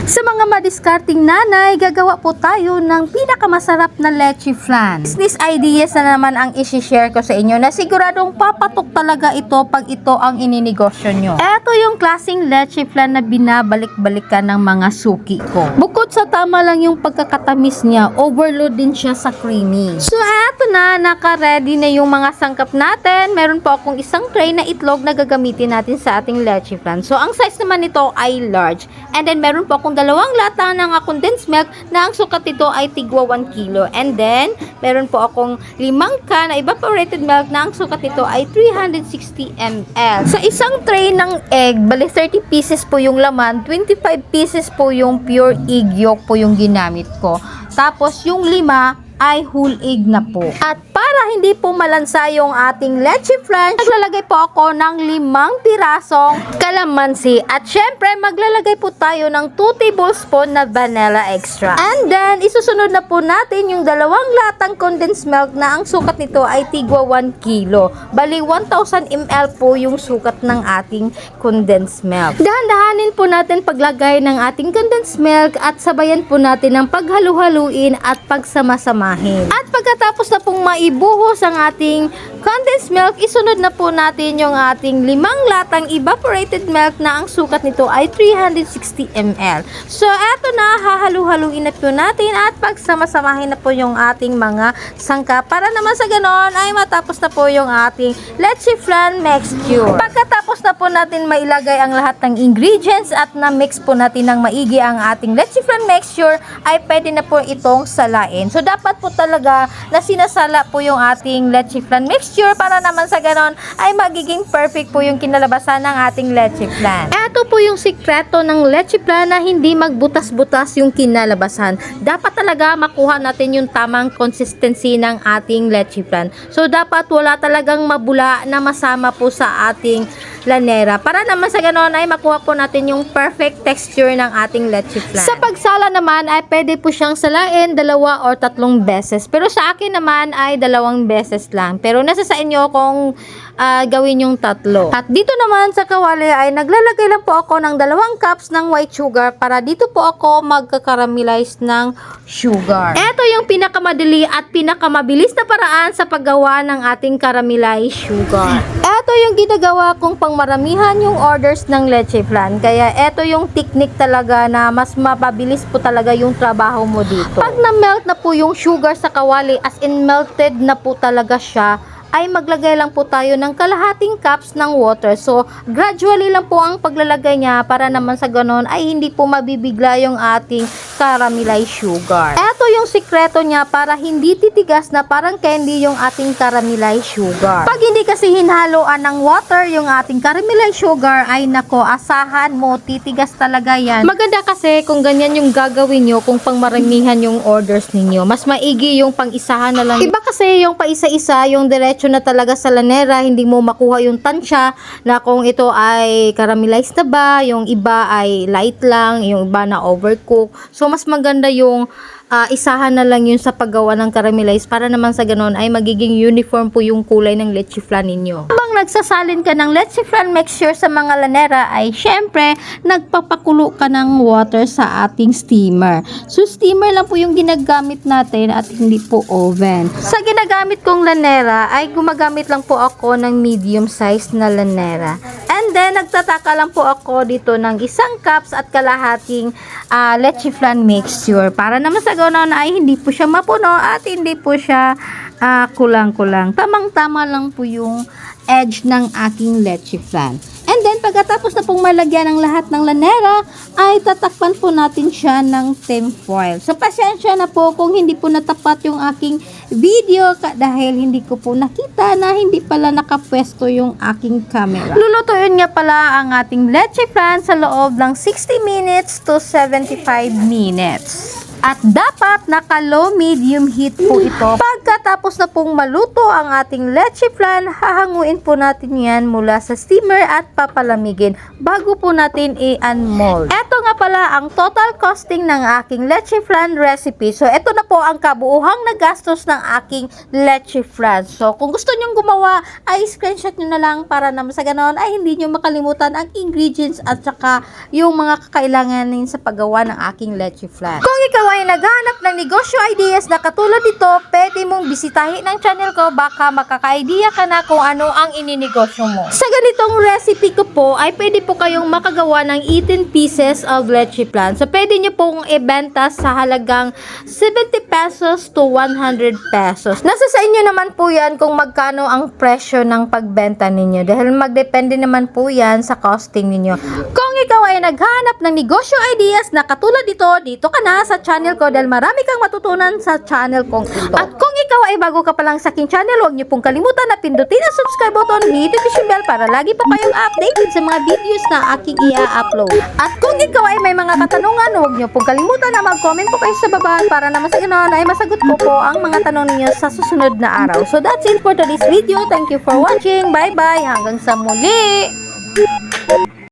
Sa mga madiskarting nanay, gagawa po tayo ng pinakamasarap na leche flan. Business ideas na naman ang isi-share ko sa inyo na siguradong papatok talaga ito pag ito ang ininegosyo nyo. Ito yung klaseng leche flan na binabalik-balikan ng mga suki ko. Bukod sa tama lang yung pagkakatamis niya, overload din siya sa creamy. So eto na, naka-ready na yung mga sangkap natin. Meron po akong isang tray na itlog na gagamitin natin sa ating leche flan. So ang size naman nito ay large. And then meron po akong dalawang lata ng condensed milk na ang sukat nito ay tigwa 1 kilo. And then, meron po akong 5 can na evaporated milk na ang sukat nito ay 360 ml. Sa isang tray ng egg, bali 30 pieces po yung laman, 25 pieces po yung pure egg yolk po yung ginamit ko. Tapos, yung 5 ay whole egg na po. At para hindi po malansa yung ating leche flan, maglalagay po ako ng 5 pirasong kalamansi. At syempre, maglalagay po tayo ng 2 tablespoon na vanilla extra. And then, isusunod na po natin yung 2 latang condensed milk na ang sukat nito ay tigwa 1 kilo. Bali, 1000 ml po yung sukat ng ating condensed milk. Dahan-dahanin po natin paglagay ng ating condensed milk at sabayan po natin ng paghalu-haluin at pagsama-sama. At pagkatapos na pong maibuhos ang ating condensed milk, isunod na po natin yung ating 5 latang evaporated milk na ang sukat nito ay 360 ml. So, eto na, hahalu-haluin na po natin at pagsama-samahin na po yung ating mga sangkap para naman sa ganon ay matapos na po yung ating leche flan mixture. Pagkatapos na po natin mailagay ang lahat ng ingredients at na-mix po natin ng maigi ang ating leche flan mixture, ay pwede na po itong salain. So, dapat po talaga na sinasala po yung ating leche flan mixture para naman sa ganon ay magiging perfect po yung kinalabasan ng ating leche flan. Ito po yung sikreto ng leche flan na hindi magbutas-butas yung kinalabasan. Dapat talaga makuha natin yung tamang consistency ng ating leche flan. So dapat wala talagang mabula na masama po sa ating lanera para naman sa ganon ay makuha po natin yung perfect texture ng ating leche flan. Sa pagsala naman ay pwede po siyang salain 2 or 3 beses. Pero sa akin naman ay 2 beses lang. Pero nasa sa inyo kung gawin yung 3. At dito naman sa kawali ay naglalagay lang po ako ng 2 cups ng white sugar para dito po ako magkakaramelize ng sugar. Ito yung pinakamadali at pinakamabilis na paraan sa paggawa ng ating caramelized sugar. Ito yung ginagawa kong pangmaramihan yung orders ng leche flan. Kaya ito yung technique talaga na mas mapabilis po talaga yung trabaho mo dito. Pag na-melt na po yung sugar sa kawali, as in melted na po talaga siya, ay maglagay lang po tayo ng kalahating cups ng water. So, gradually lang po ang paglalagay niya para naman sa ganon ay hindi po mabibigla yung ating caramelized sugar. Ito yung sikreto niya para hindi titigas na parang candy yung ating caramelized sugar. Pag hindi kasi hinhaluan ng water yung ating caramelized sugar, ay nako, asahan mo, titigas talaga yan. Maganda kasi kung ganyan yung gagawin nyo kung pangmaramihan yung orders ninyo. Mas maigi yung pang-isahan na lang. Iba kasi yung paisa-isa, yung diretso na talaga sa lanera, hindi mo makuha yung tansya na kung ito ay caramelized na ba, yung iba ay light lang, yung iba na overcook. So, mas maganda yung isahan na lang yun sa paggawa ng caramelized para naman sa ganon ay magiging uniform po yung kulay ng leche flan ninyo. Habang nagsasalin ka ng leche flan mixture sa mga lanera ay syempre nagpapakulo ka ng water sa ating steamer. So steamer lang po yung ginagamit natin at hindi po oven. Sa ginagamit kong lanera ay gumagamit lang po ako ng medium size na lanera. And then nagtataka lang po ako dito ng 1 cups at kalahating leche flan mixture para naman sa ganon ay hindi po siya mapuno at hindi po siya kulang-kulang. Tamang-tama lang po yung edge ng aking leche flan. And then, pagkatapos na pong malagyan ng lahat ng lanera, ay tatakpan po natin siya ng tin foil. So, pasensya na po kung hindi po natapat yung aking video dahil hindi ko po nakita na hindi pala nakapwesto yung aking camera. Lulutuin nga pala ang ating leche flan sa loob ng 60 minutes to 75 minutes. At dapat naka-low medium heat po ito. Pagkatapos na pong maluto ang ating leche flan, hahanguin po natin yan mula sa steamer at papalamigin bago po natin i-unmold. Ito nga pala ang total costing ng aking leche flan recipe. So, ito na po ang kabuuhang nagastos ng aking leche flan. So, kung gusto nyong gumawa, ay screenshot nyo na lang para naman sa ganon ay hindi nyo makalimutan ang ingredients at saka yung mga kakailanganin sa paggawa ng aking leche flan. Kung ikaw ay naghahanap ng negosyo ideas na katulad dito, pwede mong bisitahin ang channel ko, baka makaka-idea ka na kung ano ang ininegosyo mo. Sa ganitong recipe ko po, ay pwede po kayong makagawa ng 18 pieces of leche flan. So, pwede nyo pong ibenta sa halagang 70 pesos to 100 pesos. Nasa sa inyo naman po yan kung magkano ang presyo ng pagbenta ninyo. Dahil magdepende naman po yan sa costing ninyo. Kung ikaw ay naghahanap ng negosyo ideas na katulad dito ka na sa channel ko dahil marami kang matutunan sa channel kong ito. At kung ikaw ay bago ka pa lang sa aking channel, huwag niyo pong kalimutan na pindutin ang subscribe button, notification bell para lagi po kayong updated sa mga videos na aking i-upload. At kung ikaw ay may mga katanungan, huwag niyo pong kalimutan na mag-comment po kayo sa baba para naman sa ganoon ay masagot ko po ang mga tanong ninyo sa susunod na araw. So that's it for today's video. Thank you for watching. Bye-bye. Hanggang sa muli.